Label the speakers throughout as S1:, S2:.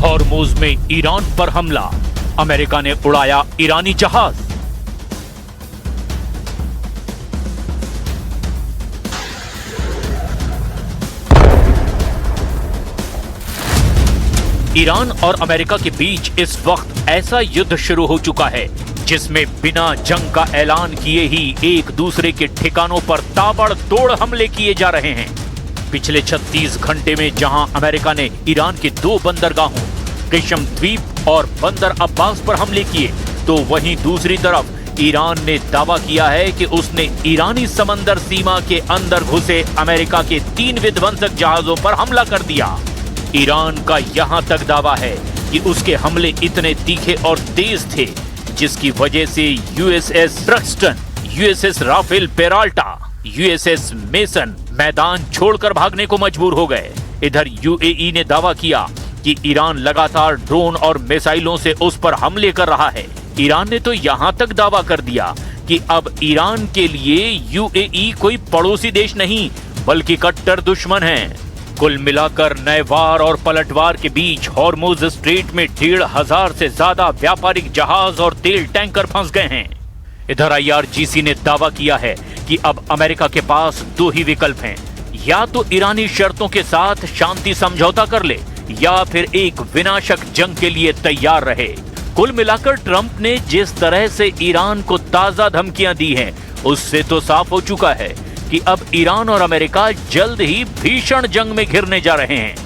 S1: Hormuz में Iran पर हमला, अमेरिका ने उड़ाया ईरानी जहाज। ईरान और अमेरिका के बीच इस वक्त ऐसा युद्ध शुरू हो चुका है जिसमें बिना जंग का ऐलान किए ही एक दूसरे के ठिकानों पर ताबड़तोड़ हमले किए जा रहे हैं। पिछले 36 घंटे में जहां अमेरिका ने ईरान के 2 बंदरगाहों किशम द्वीप और बंदर अब्बास पर हमले किए, तो वहीं दूसरी तरफ ईरान ने दावा किया है कि उसने ईरानी समंदर सीमा के अंदर घुसे अमेरिका के 3 विध्वंसक जहाजों पर हमला कर दिया। ईरान का यहां तक दावा है कि उसके हमले इतने तीखे और तेज थे जिसकी वजह से USS Truxtun, USS Rafael Peralta, USS mason मैदान छोड़कर भागने को मजबूर हो गए। इधर यूएई ने दावा किया कि ईरान लगातार ड्रोन और मिसाइलों से उस पर हमले कर रहा है। ईरान ने तो यहां तक दावा कर दिया कि अब ईरान के लिए यूएई कोई पड़ोसी देश नहीं बल्कि कट्टर दुश्मन है। कुल मिलाकर नए वार और पलटवार के बीच हॉर्मुज स्ट्रेट में 1,500 से ज्यादा व्यापारिक जहाज और तेल टैंकर फंस गए हैं। इधर आईआरजीसी ने दावा किया है कि अब अमेरिका के पास 2 ही विकल्प हैं, या तो ईरानी शर्तों के साथ शांति समझौता कर ले या फिर एक विनाशक जंग के लिए तैयार रहे। कुल मिलाकर ट्रंप ने जिस तरह से ईरान को ताजा धमकियां दी हैं, उससे तो साफ हो चुका है कि अब ईरान और अमेरिका जल्द ही भीषण जंग में घिरने जा रहे हैं।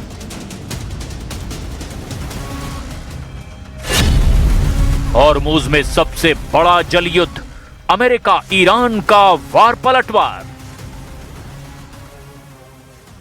S1: हॉर्मुज में सबसे बड़ा जल युद्ध, अमेरिका ईरान का वार पलटवार।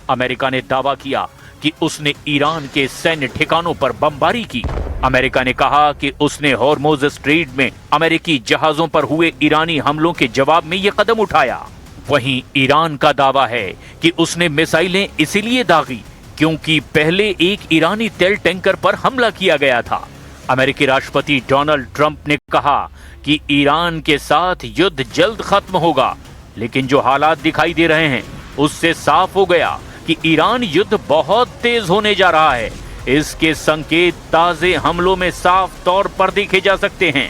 S1: अमेरिका ने दावा किया कि उसने ईरान के सैन्य ठिकानों पर बमबारी की। अमेरिका ने कहा कि उसने हॉर्मुज स्ट्रेट में अमेरिकी जहाजों पर हुए ईरानी हमलों के जवाब में यह कदम उठाया। वहीं ईरान का दावा है कि उसने मिसाइलें इसीलिए दागी क्योंकि पहले एक ईरानी तेल टैंकर पर हमला किया गया था। अमेरिकी राष्ट्रपति डोनाल्ड ट्रंप ने कहा कि ईरान के साथ युद्ध जल्द खत्म होगा, लेकिन जो हालात दिखाई दे रहे हैं उससे साफ हो गया कि ईरान युद्ध बहुत तेज होने जा रहा है। इसके संकेत ताजे हमलों में साफ तौर पर देखे जा सकते हैं।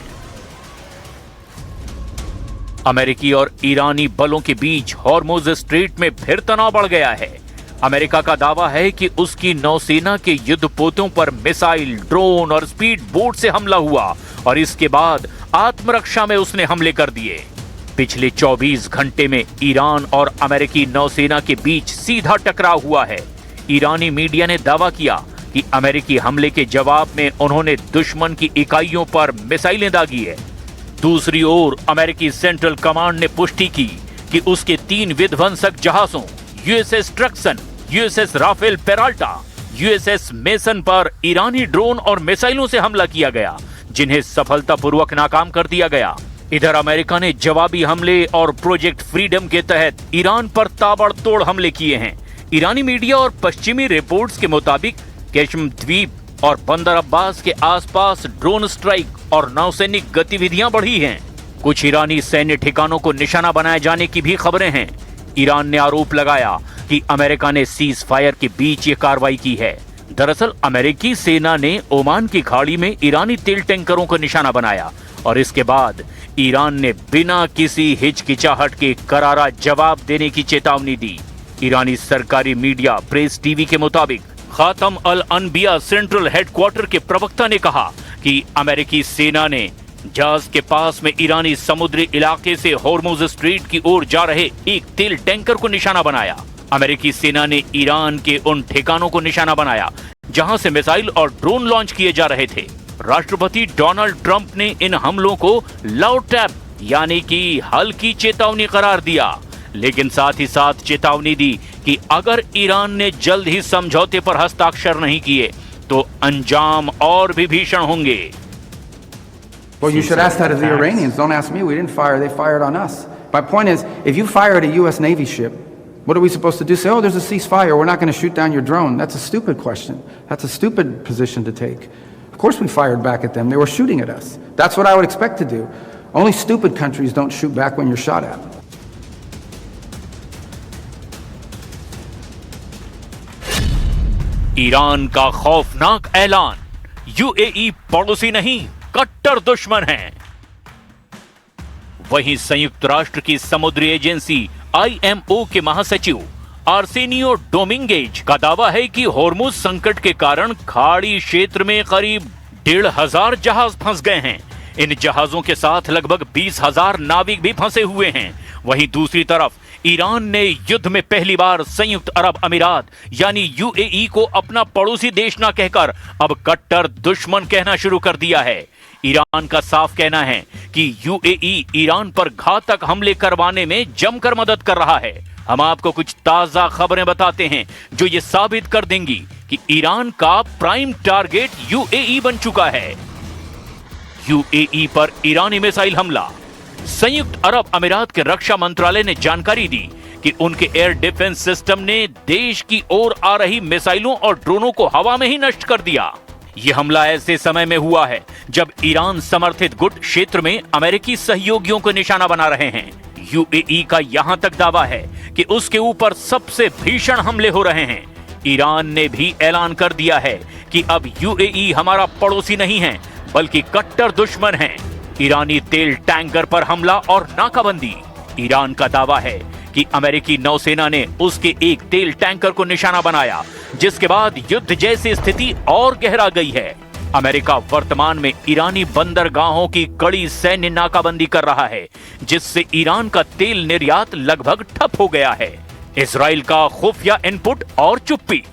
S1: अमेरिकी और ईरानी बलों के बीच हॉर्मुज स्ट्रेट में फिर तनाव बढ़ गया है। अमेरिका का दावा है कि उसकी नौसेना के युद्धपोतों पर मिसाइल, ड्रोन और स्पीड बोट से हमला हुआ और इसके बाद आत्मरक्षा में उसने हमले कर दिए। पिछले 24 घंटे में ईरान और अमेरिकी नौसेना के बीच सीधा टकराव हुआ है। ईरानी मीडिया ने दावा किया कि अमेरिकी हमले के जवाब में उन्होंने दुश्मन की इकाइयों पर मिसाइलें दागी है। दूसरी ओर अमेरिकी सेंट्रल कमांड ने पुष्टि की कि उसके 3 विध्वंसक जहाजों USS Truxtun, USS Rafael Peralta, USS Mason पर ईरानी ड्रोन और मिसाइलों से हमला किया गया, जिन्हें सफलतापूर्वक नाकाम कर दिया गया। इधर अमेरिका ने जवाबी हमले और प्रोजेक्ट फ्रीडम के तहत ईरान पर ताबड़तोड़ हमले किए हैं। ईरानी मीडिया और पश्चिमी रिपोर्ट्स के मुताबिक किशम द्वीप और बंदर अब्बास के आसपास ड्रोन स्ट्राइक और नौसैनिक गतिविधियां बढ़ी हैं। कुछ ईरानी सैन्य ठिकानों को निशाना बनाए जाने की भी खबरें हैं। ईरान ने आरोप लगाया कि अमेरिका ने सीज फायर के बीच ये कार्रवाई की है। दरअसल अमेरिकी सेना ने ओमान की खाड़ी में ईरानी तेल टैंकरों को निशाना बनाया और इसके बाद ईरान ने बिना किसी हिचकिचाहट के करारा जवाब देने की चेतावनी दी। ईरानी सरकारी मीडिया प्रेस टीवी के मुताबिक खातम अल अनबिया सेंट्रल हेडक्वार्टर के प्रवक्ता ने कहा कि अमेरिकी सेना ने जहाज के पास में ईरानी समुद्री इलाके से हॉर्मुज स्ट्रेट की ओर जा रहे एक तेल टैंकर को निशाना बनाया। अमेरिकी सेना ने ईरान के उन ठिकानों को निशाना बनाया जहां से मिसाइल और ड्रोन लॉन्च किए जा रहे थे। राष्ट्रपति डोनाल्ड ट्रंप ने इन हमलों को लाउड टैप यानी कि हल्की चेतावनी करार दिया, लेकिन साथ ही साथ चेतावनी दी कि अगर ईरान ने जल्द ही समझौते पर हस्ताक्षर नहीं किए तो अंजाम और भी भीषण होंगे।
S2: Well, you should ask that of the Iranians. Don't ask me. We didn't fire. They fired on us. My point is, if you fire at a U.S. Navy ship, what are we supposed to do? Say, oh, there's a ceasefire. We're not going to shoot down your drone. That's a stupid question. That's a stupid position to take. Of course we fired back at them. They were shooting at us. That's what I would expect to do. Only stupid countries don't shoot back when you're shot at.
S1: Iran का खौफनाक ऐलान, UAE पड़ोसी नहीं, कट्टर दुश्मन है। वहीं संयुक्त राष्ट्र की समुद्री एजेंसी IMO के महासचिव आर्सेनियो डोमिंगेज का दावा है कि होर्मुज संकट के कारण खाड़ी क्षेत्र में करीब 1,500 जहाज फंस गए हैं। इन जहाजों के साथ लगभग 20,000 नाविक भी फंसे हुए हैं। वहीं दूसरी तरफ ईरान ने युद्ध में पहली बार संयुक्त अरब अमीरात यानी यूएई को अपना पड़ोसी देश ना कहकर अब कट्टर दुश्मन कहना शुरू कर दिया है। ईरान का साफ कहना है कि यूएई ईरान पर घातक हमले करवाने में जमकर मदद कर रहा है। हम आपको कुछ ताजा खबरें बताते हैं जो ये साबित कर देंगी कि ईरान का प्राइम टारगेट यूएई बन चुका है। यूएई पर ईरानी मिसाइल हमला। संयुक्त अरब अमीरात के रक्षा मंत्रालय ने जानकारी दी कि उनके एयर डिफेंस सिस्टम ने देश की ओर आ रही मिसाइलों और ड्रोनों को हवा में ही नष्ट कर दिया। यह हमला ऐसे समय में हुआ है जब ईरान समर्थित गुट क्षेत्र में अमेरिकी सहयोगियों को निशाना बना रहे हैं। यूएई का यहां तक दावा है कि उसके ऊपर सबसे भीषण हमले हो रहे हैं। ईरान ने भी ऐलान कर दिया है कि अब यूएई हमारा पड़ोसी नहीं है बल्कि कट्टर दुश्मन है। ईरानी तेल टैंकर पर हमला और नाकाबंदी। ईरान का दावा है कि अमेरिकी नौसेना ने उसके एक तेल टैंकर को निशाना बनाया, जिसके बाद युद्ध जैसी स्थिति और गहरा गई है। अमेरिका वर्तमान में ईरानी बंदरगाहों की कड़ी सैन्य नाकाबंदी कर रहा है, जिससे ईरान का तेल निर्यात लगभग ठप हो गया है। इजराइल का खुफिया इनपुट और चुप्पी।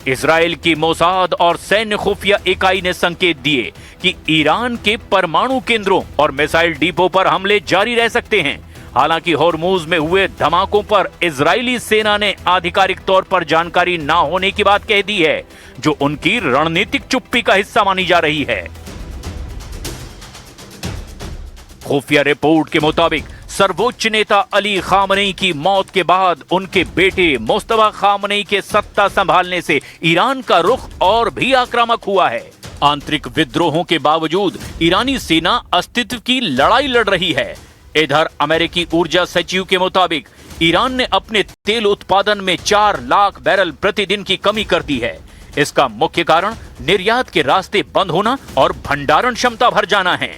S1: इजराइल की मोसाद और सैन्य खुफिया इकाई ने संकेत दिए कि ईरान के परमाणु केंद्रों और मिसाइल डिपो पर हमले जारी रह सकते हैं। हालांकि होर्मुज में हुए धमाकों पर इजरायली सेना ने आधिकारिक तौर पर जानकारी ना होने की बात कह दी है, जो उनकी रणनीतिक चुप्पी का हिस्सा मानी जा रही है। खुफिया रिपोर्ट के मुताबिक सर्वोच्च नेता अली खामनेई की मौत के बाद उनके बेटे मुस्तफा खामनेई के सत्ता संभालने से ईरान का रुख और भी आक्रामक हुआ है। आंतरिक विद्रोहों के बावजूद ईरानी सेना अस्तित्व की लड़ाई लड़ रही है। इधर अमेरिकी ऊर्जा सचिव के मुताबिक ईरान ने अपने तेल उत्पादन में 4 लाख बैरल प्रतिदिन की कमी कर दी है। इसका मुख्य कारण निर्यात के रास्ते बंद होना और भंडारण क्षमता भर जाना है।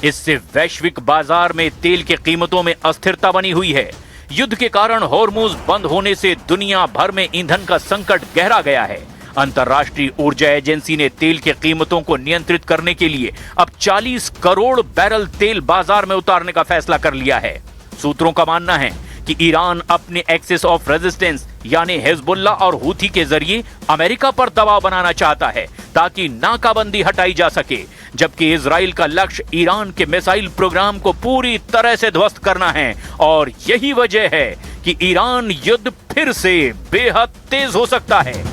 S1: इससे वैश्विक बाजार में तेल की कीमतों में अस्थिरता बनी हुई है। युद्ध के कारण होर्मुज बंद होने से दुनिया भर में ईंधन का संकट गहरा गया है। अंतर्राष्ट्रीय ऊर्जा एजेंसी ने तेल की कीमतों को नियंत्रित करने के लिए अब 40 करोड़ बैरल तेल बाजार में उतारने का फैसला कर लिया है। सूत्रों का मानना है कि ईरान अपने एक्सिस ऑफ रेजिस्टेंस यानी हिजबुल्लाह और हूथी के जरिए अमेरिका पर दबाव बनाना चाहता है ताकि नाकाबंदी हटाई जा सके, जबकि इजराइल का लक्ष्य ईरान के मिसाइल प्रोग्राम को पूरी तरह से ध्वस्त करना है। और यही वजह है कि ईरान युद्ध फिर से बेहद तेज हो सकता है।